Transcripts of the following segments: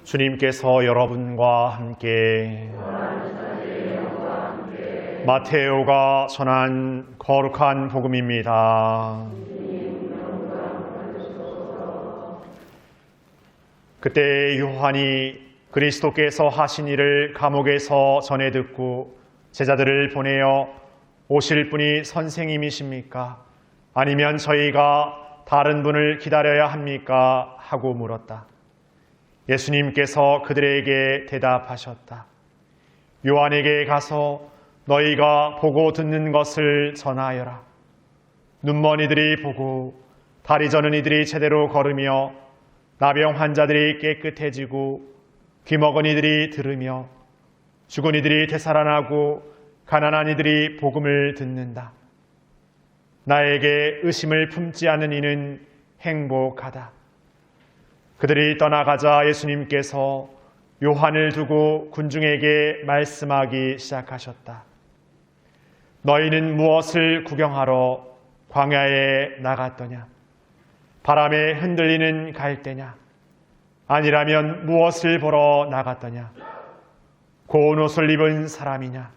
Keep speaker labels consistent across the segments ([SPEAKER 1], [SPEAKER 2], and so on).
[SPEAKER 1] 주님께서 여러분과 함께 마테오가 전한 거룩한 복음입니다. 그때 요한이 그리스도께서 하신 일을 감옥에서 전해 듣고 제자들을 보내어 오실 분이 선생님이십니까? 아니면 저희가 다른 분을 기다려야 합니까? 하고 물었다. 예수님께서 그들에게 대답하셨다. 요한에게 가서 너희가 보고 듣는 것을 전하여라. 눈먼 이들이 보고 다리 저는 이들이 제대로 걸으며 나병 환자들이 깨끗해지고 귀먹은 이들이 들으며 죽은 이들이 되살아나고 가난한 이들이 복음을 듣는다. 나에게 의심을 품지 않는 이는 행복하다. 그들이 떠나가자 예수님께서 요한을 두고 군중에게 말씀하기 시작하셨다. 너희는 무엇을 구경하러 광야에 나갔더냐? 바람에 흔들리는 갈대냐? 아니라면 무엇을 보러 나갔더냐? 고운 옷을 입은 사람이냐?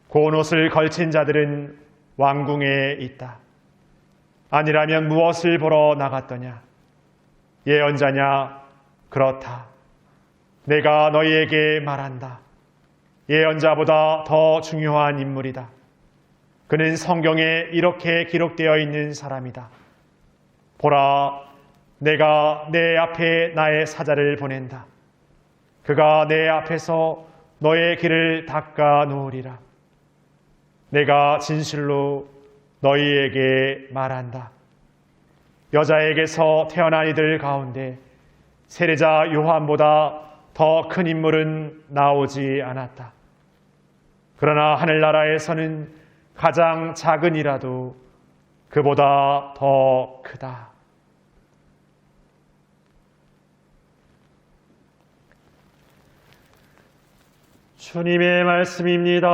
[SPEAKER 1] 고운 옷을 걸친 자들은 왕궁에 있다. 아니라면 무엇을 보러 나갔더냐? 예언자냐? 그렇다. 내가 너희에게 말한다. 예언자보다 더 중요한 인물이다. 그는 성경에 이렇게 기록되어 있는 사람이다. 보라, 내가 내 앞에 나의 사자를 보낸다. 그가 내 앞에서 너의 길을 닦아 놓으리라. 내가 진실로 너희에게 말한다. 여자에게서 태어난 이들 가운데 세례자 요한보다 더 큰 인물은 나오지 않았다. 그러나 하늘나라에서는 가장 작은 이라도 그보다 더 크다. 주님의 말씀입니다.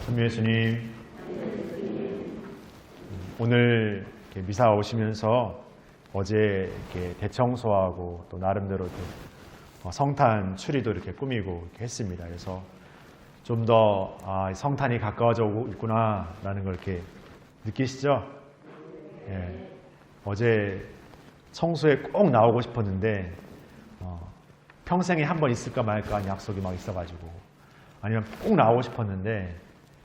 [SPEAKER 1] 주 예수님, 오늘 미사 오시면서 어제 이렇게 대청소하고 또 나름대로 성탄 추리도 이렇게 꾸미고 이렇게 했습니다. 그래서 좀 더 성탄이 가까워져 오고 있구나라는 걸 이렇게 느끼시죠? 예. 어제 청소에 꼭 나오고 싶었는데 평생에 한 번 있을까 말까 하는 약속이 막 있어가지고 아니면 꼭 나오고 싶었는데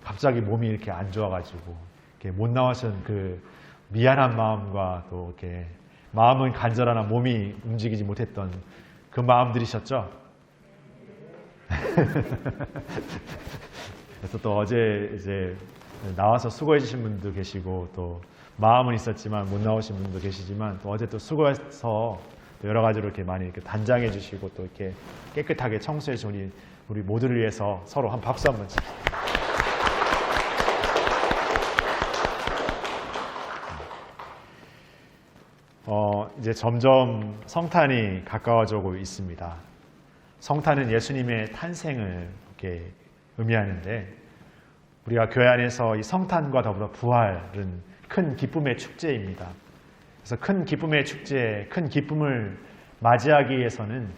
[SPEAKER 1] 갑자기 몸이 이렇게 안 좋아가지고 이렇게 못 나와선 그 미안한 마음과 또 이렇게 마음은 간절하나 몸이 움직이지 못했던 그 마음 들이셨죠? 그래서 또 어제 이제 나와서 수고해 주신 분도 계시고 또 마음은 있었지만 못 나오신 분도 계시지만 또 어제 또 수고해서 또 여러 가지로 이렇게 많이 이렇게 단장해 주시고 또 이렇게 깨끗하게 청소해 주신 우리 모두를 위해서 서로 한 박수 한번 칩시다. 이제 점점 성탄이 가까워져 오고 있습니다. 성탄은 예수님의 탄생을 이렇게 의미하는데 우리가 교회 안에서 이 성탄과 더불어 부활은 큰 기쁨의 축제입니다. 그래서 큰 기쁨의 축제에 큰 기쁨을 맞이하기 위해서는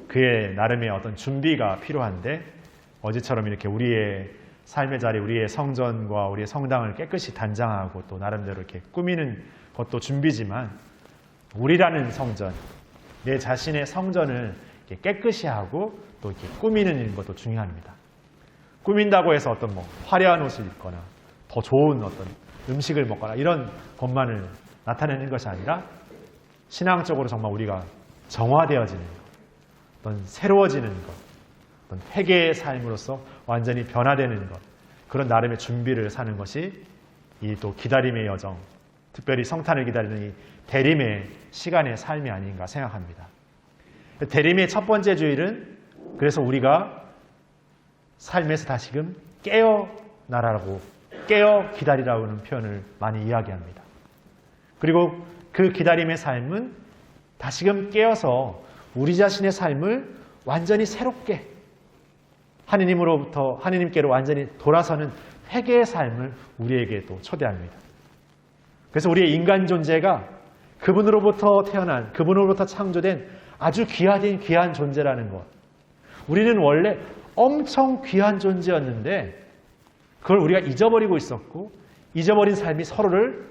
[SPEAKER 1] 그의 나름의 어떤 준비가 필요한데 어제처럼 이렇게 우리의 삶의 자리, 우리의 성전과 우리의 성당을 깨끗이 단장하고 또 나름대로 이렇게 꾸미는 것도 준비지만 우리라는 성전, 내 자신의 성전을 이렇게 깨끗이 하고 또 이렇게 꾸미는 것도 중요합니다. 꾸민다고 해서 어떤 화려한 옷을 입거나 더 좋은 어떤 음식을 먹거나 이런 것만을 나타내는 것이 아니라 신앙적으로 정말 우리가 정화되어지는 것, 어떤 새로워지는 것, 어떤 회개의 삶으로서 완전히 변화되는 것, 그런 나름의 준비를 사는 것이 이 또 기다림의 여정, 특별히 성탄을 기다리는 이 대림의 시간의 삶이 아닌가 생각합니다. 대림의 첫 번째 주일은 그래서 우리가 삶에서 다시금 깨어나라고 깨어 기다리라는 표현을 많이 이야기합니다. 그리고 그 기다림의 삶은 다시금 깨어서 우리 자신의 삶을 완전히 새롭게 하느님께로 완전히 돌아서는 회개의 삶을 우리에게 또 초대합니다. 그래서 우리의 인간 존재가 그분으로부터 태어난, 그분으로부터 창조된 아주 귀한 존재라는 것. 우리는 원래 엄청 귀한 존재였는데 그걸 우리가 잊어버리고 있었고, 잊어버린 삶이 서로를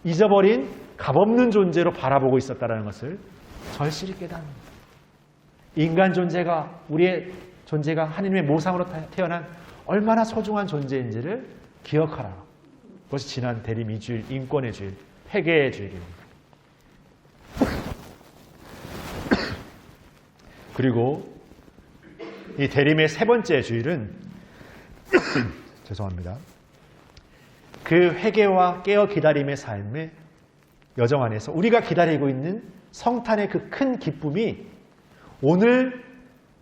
[SPEAKER 1] 잊어버린 값없는 존재로 바라보고 있었다는 것을 절실히 깨닫습니다. 인간 존재가, 우리의 존재가 하느님의 모상으로 태어난 얼마나 소중한 존재인지를 기억하라. 그것이 지난 대림 2주일, 인권의 주일, 회개의 주일입니다. 그리고 이 대림의 세 번째 주일은 죄송합니다. 그 회개와 깨어 기다림의 삶의 여정 안에서 우리가 기다리고 있는 성탄의 그 큰 기쁨이 오늘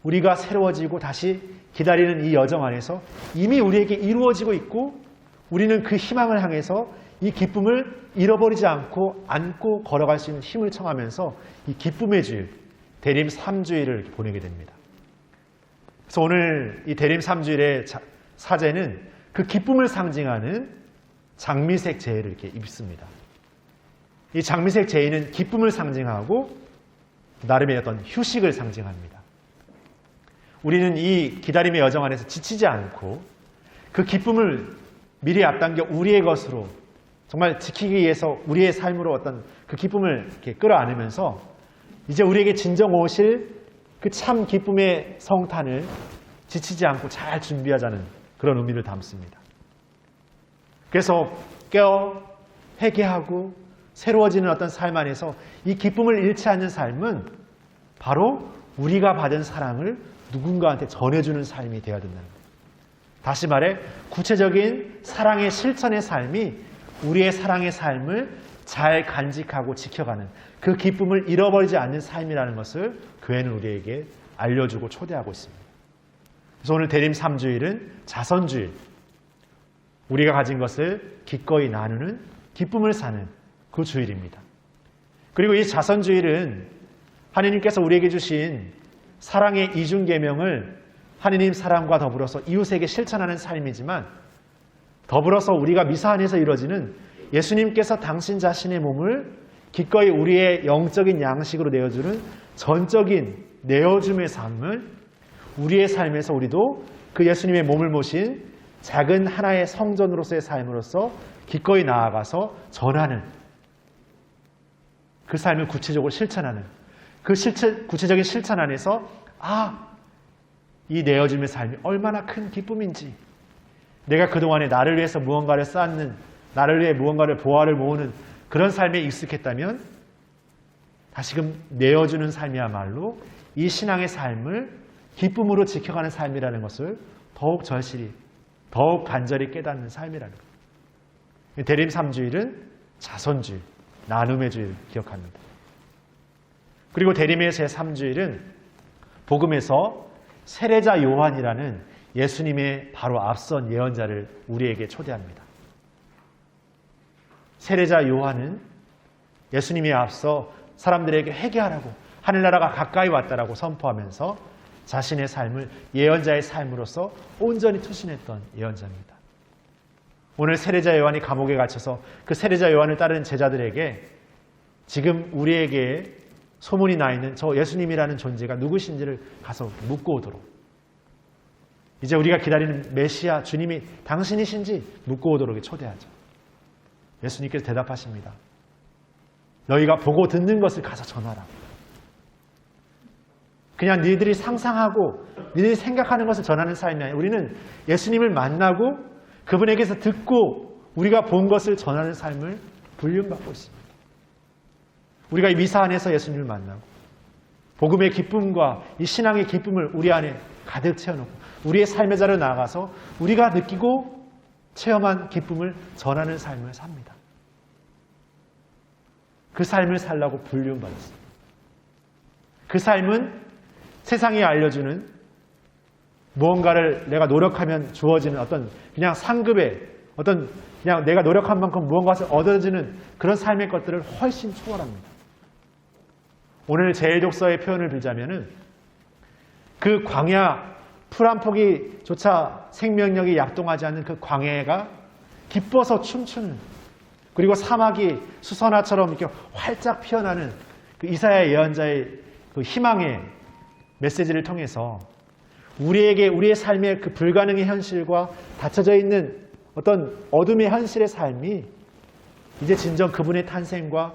[SPEAKER 1] 우리가 새로워지고 다시 기다리는 이 여정 안에서 이미 우리에게 이루어지고 있고, 우리는 그 희망을 향해서 이 기쁨을 잃어버리지 않고 안고 걸어갈 수 있는 힘을 청하면서 이 기쁨의 주일, 대림 3주일을 보내게 됩니다. 그래서 오늘 이 대림 3주일의 사제는 그 기쁨을 상징하는 장미색 제의를 이렇게 입습니다. 이 장미색 제의는 기쁨을 상징하고 나름의 어떤 휴식을 상징합니다. 우리는 이 기다림의 여정 안에서 지치지 않고 그 기쁨을 미리 앞당겨 우리의 것으로 정말 지키기 위해서 우리의 삶으로 어떤 그 기쁨을 이렇게 끌어안으면서 이제 우리에게 진정 오실 그 참 기쁨의 성탄을 지치지 않고 잘 준비하자는 그런 의미를 담습니다. 그래서 깨어 회개하고 새로워지는 어떤 삶 안에서 이 기쁨을 잃지 않는 삶은 바로 우리가 받은 사랑을 누군가한테 전해주는 삶이 되어야 된다는 거예요. 다시 말해 구체적인 사랑의 실천의 삶이 우리의 사랑의 삶을 잘 간직하고 지켜가는 그 기쁨을 잃어버리지 않는 삶이라는 것을 교회는 우리에게 알려주고 초대하고 있습니다. 그래서 오늘 대림 3주일은 자선주일, 우리가 가진 것을 기꺼이 나누는 기쁨을 사는 그 주일입니다. 그리고 이 자선주일은 하느님께서 우리에게 주신 사랑의 이중계명을 하느님 사랑과 더불어서 이웃에게 실천하는 삶이지만, 더불어서 우리가 미사 안에서 이루어지는 예수님께서 당신 자신의 몸을 기꺼이 우리의 영적인 양식으로 내어주는 전적인 내어줌의 삶을 우리의 삶에서 우리도 그 예수님의 몸을 모신 작은 하나의 성전으로서의 삶으로서 기꺼이 나아가서 전하는, 그 삶을 구체적으로 실천하는, 그 구체적인 실천 안에서 이 내어줌의 삶이 얼마나 큰 기쁨인지, 내가 그동안에 나를 위해서 무언가를 쌓는, 나를 위해 무언가를 보화를 모으는 그런 삶에 익숙했다면 다시금 내어주는 삶이야말로 이 신앙의 삶을 기쁨으로 지켜가는 삶이라는 것을 더욱 절실히, 더욱 간절히 깨닫는 삶이라는 거예요. 대림 3주일은 자선주일, 나눔의 주일 기억합니다. 그리고 대림의 제3주일은 복음에서 세례자 요한이라는 예수님의 바로 앞선 예언자를 우리에게 초대합니다. 세례자 요한은 예수님이 앞서 사람들에게 회개하라고, 하늘나라가 가까이 왔다라고 선포하면서 자신의 삶을 예언자의 삶으로서 온전히 투신했던 예언자입니다. 오늘 세례자 요한이 감옥에 갇혀서 그 세례자 요한을 따르는 제자들에게 지금 우리에게 소문이 나 있는 저 예수님이라는 존재가 누구신지를 가서 묻고 오도록, 이제 우리가 기다리는 메시아 주님이 당신이신지 묻고 오도록 초대하죠. 예수님께서 대답하십니다. 너희가 보고 듣는 것을 가서 전하라. 그냥 너희들이 상상하고 너희들이 생각하는 것을 전하는 삶이 아니라 우리는 예수님을 만나고 그분에게서 듣고 우리가 본 것을 전하는 삶을 불륜받고 있습니다. 우리가 이 미사 안에서 예수님을 만나고 복음의 기쁨과 이 신앙의 기쁨을 우리 안에 가득 채워놓고 우리의 삶의 자리로 나아가서 우리가 느끼고 체험한 기쁨을 전하는 삶을 삽니다. 그 삶을 살라고 불륜받았습니다. 그 삶은 세상이 알려주는 무언가를 내가 노력하면 주어지는 어떤 그냥 상급의 어떤 그냥 내가 노력한 만큼 무언가를 얻어지는 그런 삶의 것들을 훨씬 초월합니다. 오늘 제1독서의 표현을 빌자면은 그 광야 풀 한 포기조차 생명력이 약동하지 않는 그 광야가 기뻐서 춤추는, 그리고 사막이 수선화처럼 이렇게 활짝 피어나는 그 이사야 예언자의 그 희망의 메시지를 통해서 우리에게 우리의 삶의 그 불가능의 현실과 닫혀져 있는 어떤 어둠의 현실의 삶이 이제 진정 그분의 탄생과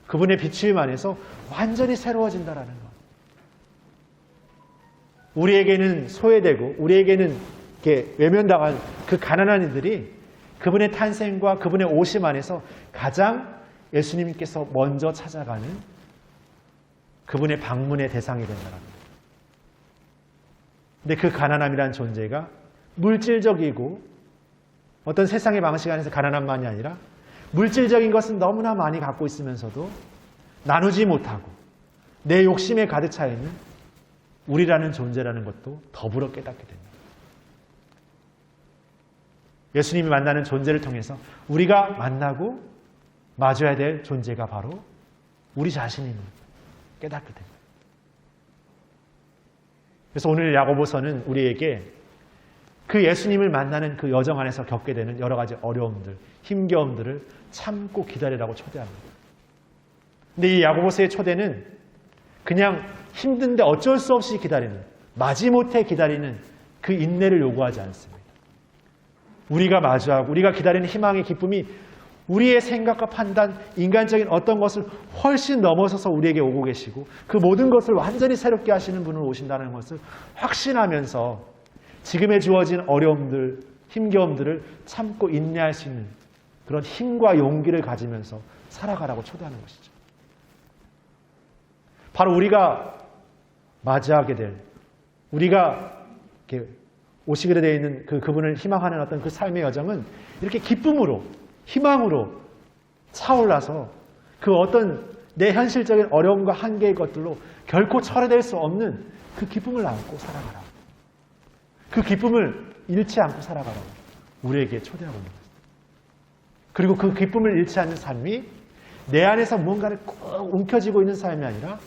[SPEAKER 1] 그분의 비추임 안에서 완전히 새로워진다라는 것. 우리에게는 소외되고 우리에게는 이렇게 외면당한 그 가난한 이들이 그분의 탄생과 그분의 오심 안에서 가장 예수님께서 먼저 찾아가는 그분의 방문의 대상이 된다는 거예요. 근데 그 가난함이라는 존재가 물질적이고 어떤 세상의 방식 안에서 가난함만이 아니라 물질적인 것은 너무나 많이 갖고 있으면서도 나누지 못하고 내 욕심에 가득 차 있는 우리라는 존재라는 것도 더불어 깨닫게 됩니다. 예수님이 만나는 존재를 통해서 우리가 만나고 마주해야 될 존재가 바로 우리 자신임을 깨닫게 됩니다. 그래서 오늘 야고보서는 우리에게 그 예수님을 만나는 그 여정 안에서 겪게 되는 여러 가지 어려움들, 힘겨움들을 참고 기다리라고 초대합니다. 근데 이 야고보서의 초대는 그냥 힘든데 어쩔 수 없이 기다리는, 마지못해 기다리는 그 인내를 요구하지 않습니다. 우리가 마주하고 우리가 기다리는 희망의 기쁨이 우리의 생각과 판단, 인간적인 어떤 것을 훨씬 넘어서서 우리에게 오고 계시고 그 모든 것을 완전히 새롭게 하시는 분으로 오신다는 것을 확신하면서 지금에 주어진 어려움들, 힘겨움들을 참고 인내할 수 있는 그런 힘과 용기를 가지면서 살아가라고 초대하는 것이죠. 바로 우리가 맞이하게 될, 우리가 이렇게 오시게 되어 있는 그분을 희망하는 어떤 그 삶의 여정은 이렇게 기쁨으로, 희망으로 차올라서 그 어떤 내 현실적인 어려움과 한계의 것들로 결코 철회될 수 없는 그 기쁨을 안고 살아가라. 그 기쁨을 잃지 않고 살아가라고 우리에게 초대하고 있는 것입니다. 그리고 그 기쁨을 잃지 않는 삶이 내 안에서 무언가를 꼭 움켜쥐고 있는 삶이 아니라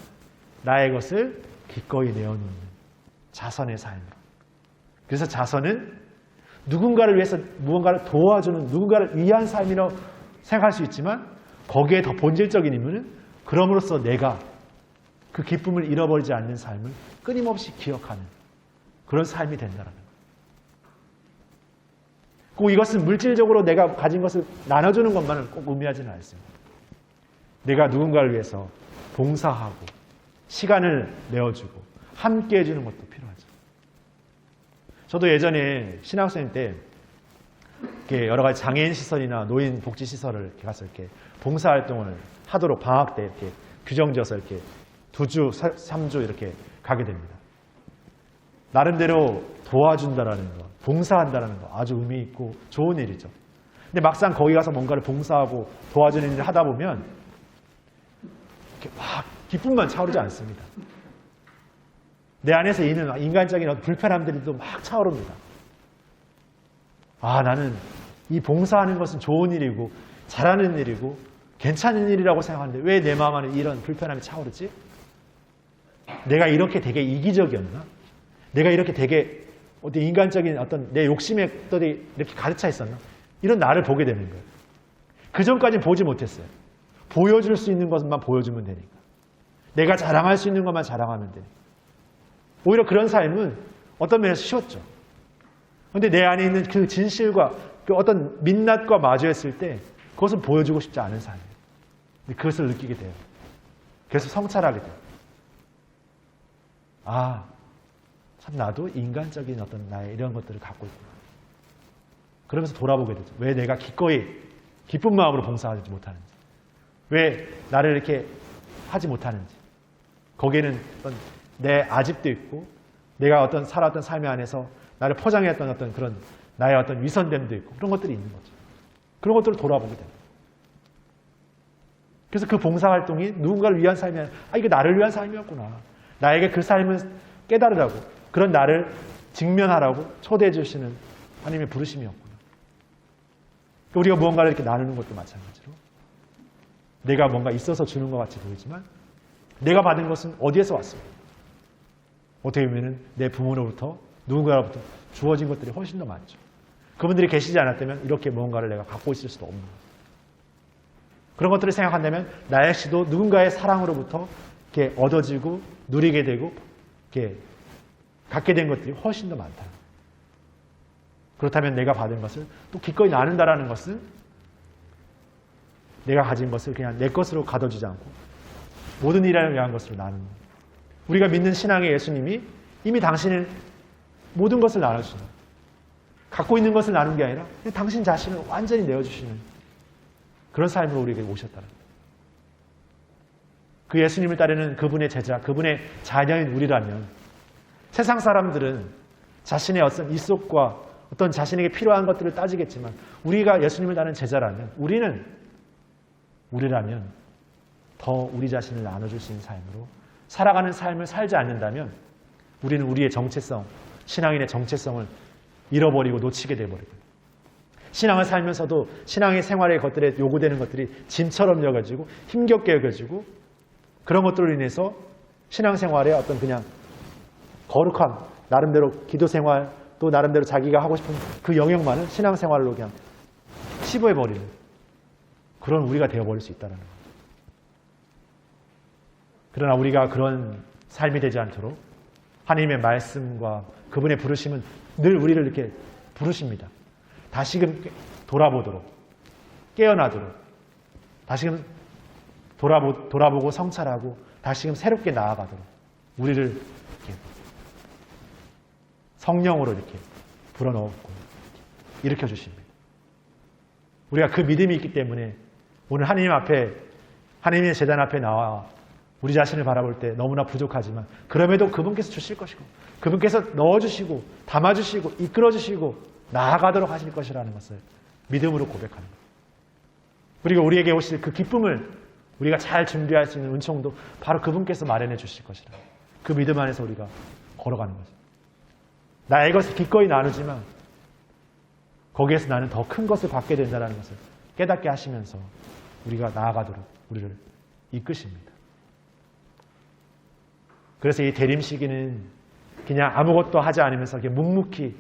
[SPEAKER 1] 나의 것을 기꺼이 내어놓는 자선의 삶으로. 그래서 자선은 누군가를 위해서 무언가를 도와주는, 누군가를 위한 삶이라고 생각할 수 있지만 거기에 더 본질적인 의미는 그럼으로써 내가 그 기쁨을 잃어버리지 않는 삶을 끊임없이 기억하는 그런 삶이 된다는 거예요. 꼭 이것은 물질적으로 내가 가진 것을 나눠주는 것만을 꼭 의미하지는 않습니다. 내가 누군가를 위해서 봉사하고 시간을 내어주고 함께 해주는 것도 필요하죠. 저도 예전에 신학생일 때 이렇게 여러 가지 장애인 시설이나 노인 복지 시설을 이렇게 가서 이렇게 봉사활동을 하도록 방학 때 이렇게 규정지어서 이렇게 2주, 3주 이렇게 가게 됩니다. 나름대로 도와준다라는 거, 봉사한다라는 거 아주 의미 있고 좋은 일이죠. 근데 막상 거기 가서 뭔가를 봉사하고 도와주는 일을 하다 보면 이렇게 막 기쁨만 차오르지 않습니다. 내 안에서 있는 인간적인 불편함들이 막 차오릅니다. 아, 나는 이 봉사하는 것은 좋은 일이고 잘하는 일이고 괜찮은 일이라고 생각하는데 왜 내 마음 안에 이런 불편함이 차오르지? 내가 이렇게 되게 이기적이었나? 내가 이렇게 되게 어떤 인간적인 어떤 내 욕심에 이렇게 가득 차 있었나? 이런 나를 보게 되는 거예요. 그 전까지는 보지 못했어요. 보여줄 수 있는 것만 보여주면 되니까. 내가 자랑할 수 있는 것만 자랑하면 되니까. 오히려 그런 삶은 어떤 면에서 쉬웠죠. 그런데 내 안에 있는 그 진실과 그 어떤 민낯과 마주했을 때 그것은 보여주고 싶지 않은 삶이에요. 그것을 느끼게 돼요. 그래서 성찰하게 돼요. 아, 참 나도 인간적인 어떤 나의 이런 것들을 갖고 있구나. 그러면서 돌아보게 되죠. 왜 내가 기꺼이 기쁜 마음으로 봉사하지 못하는지. 왜 나를 이렇게 하지 못하는지. 거기에는 어떤 내 아집도 있고 내가 어떤 살아왔던 삶의 안에서 나를 포장했던 어떤 그런 나의 어떤 위선됨도 있고 그런 것들이 있는 거죠. 그런 것들을 돌아보게 됩니다. 그래서 그 봉사활동이 누군가를 위한 삶이 아니라 아, 이게 나를 위한 삶이었구나. 나에게 그 삶을 깨달으라고 그런 나를 직면하라고 초대해 주시는 하나님의 부르심이었구나. 우리가 무언가를 이렇게 나누는 것도 마찬가지로 내가 뭔가 있어서 주는 것 같이 보이지만 내가 받은 것은 어디에서 왔습니까? 어떻게 보면 내 부모로부터 누군가로부터 주어진 것들이 훨씬 더 많죠. 그분들이 계시지 않았다면 이렇게 무언가를 내가 갖고 있을 수도 없는 거예요. 그런 것들을 생각한다면 나 역시도 누군가의 사랑으로부터 이렇게 얻어지고 누리게 되고 이렇게 갖게 된 것들이 훨씬 더 많다. 그렇다면 내가 받은 것을 또 기꺼이 나눈다라는 것은 내가 가진 것을 그냥 내 것으로 가둬주지 않고 모든 일을 위한 것으로 나누는, 우리가 믿는 신앙의 예수님이 이미 당신을 모든 것을 나눠주시는, 갖고 있는 것을 나눈 게 아니라 그냥 당신 자신을 완전히 내어주시는 그런 삶으로 우리에게 오셨다는 거예요. 그 예수님을 따르는 그분의 제자, 그분의 자녀인 우리라면 세상 사람들은 자신의 어떤 이속과 어떤 자신에게 필요한 것들을 따지겠지만 우리가 예수님을 따르는 제자라면 우리라면 더 우리 자신을 나눠줄 수 있는 삶으로 살아가는 삶을 살지 않는다면 우리는 우리의 정체성, 신앙인의 정체성을 잃어버리고 놓치게 되어버리고, 신앙을 살면서도 신앙의 생활의 것들에 요구되는 것들이 짐처럼 여겨지고 힘겹게 여겨지고, 그런 것들로 인해서 신앙생활에 어떤 그냥 거룩함, 나름대로 기도생활, 또 나름대로 자기가 하고 싶은 그 영역만을 신앙생활로 그냥 치부해버리는 그런 우리가 되어버릴 수 있다는 거예요. 그러나 우리가 그런 삶이 되지 않도록 하나님의 말씀과 그분의 부르심은 늘 우리를 이렇게 부르십니다. 다시금 돌아보도록, 깨어나도록, 다시금 돌아보고 성찰하고 다시금 새롭게 나아가도록 우리를 이렇게 성령으로 이렇게 불어넣고 일으켜 주십니다. 우리가 그 믿음이 있기 때문에 오늘 하나님 앞에, 하나님의 제단 앞에 나와 우리 자신을 바라볼 때 너무나 부족하지만 그럼에도 그분께서 주실 것이고 그분께서 넣어주시고 담아주시고 이끌어주시고 나아가도록 하실 것이라는 것을 믿음으로 고백하는 거예요. 그리고 우리에게 오실 그 기쁨을 우리가 잘 준비할 수 있는 은총도 바로 그분께서 마련해 주실 것이라, 그 믿음 안에서 우리가 걸어가는 거죠. 나의 것을 기꺼이 나누지만 거기에서 나는 더 큰 것을 받게 된다는 것을 깨닫게 하시면서 우리가 나아가도록 우리를 이끄십니다. 그래서 이 대림 시기는 그냥 아무것도 하지 않으면서 이렇게 묵묵히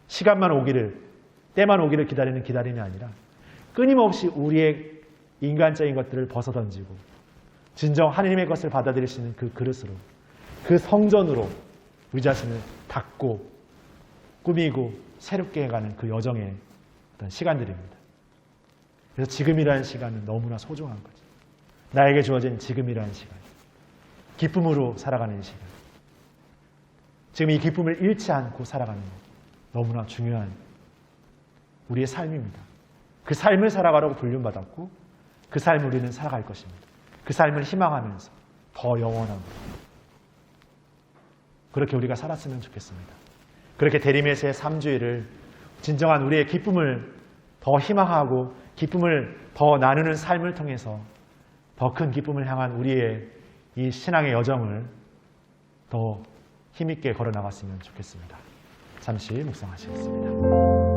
[SPEAKER 1] 시간만 오기를, 때만 오기를 기다리는 기다림이 아니라 끊임없이 우리의 인간적인 것들을 벗어던지고 진정 하나님의 것을 받아들일 수 있는 그 그릇으로, 그 성전으로 우리 자신을 닦고 꾸미고 새롭게 해가는 그 여정의 어떤 시간들입니다. 그래서 지금이라는 시간은 너무나 소중한 거죠. 나에게 주어진 지금이라는 시간, 기쁨으로 살아가는 시간, 지금 이 기쁨을 잃지 않고 살아가는 것, 너무나 중요한 우리의 삶입니다. 그 삶을 살아가라고 불륜받았고 그 삶을 우리는 살아갈 것입니다. 그 삶을 희망하면서 더 영원하고 그렇게 우리가 살았으면 좋겠습니다. 그렇게 대림에서의 3주일을 진정한 우리의 기쁨을 더 희망하고 기쁨을 더 나누는 삶을 통해서 더 큰 기쁨을 향한 우리의 이 신앙의 여정을 더 힘있게 걸어나갔으면 좋겠습니다. 잠시 묵상하시겠습니다.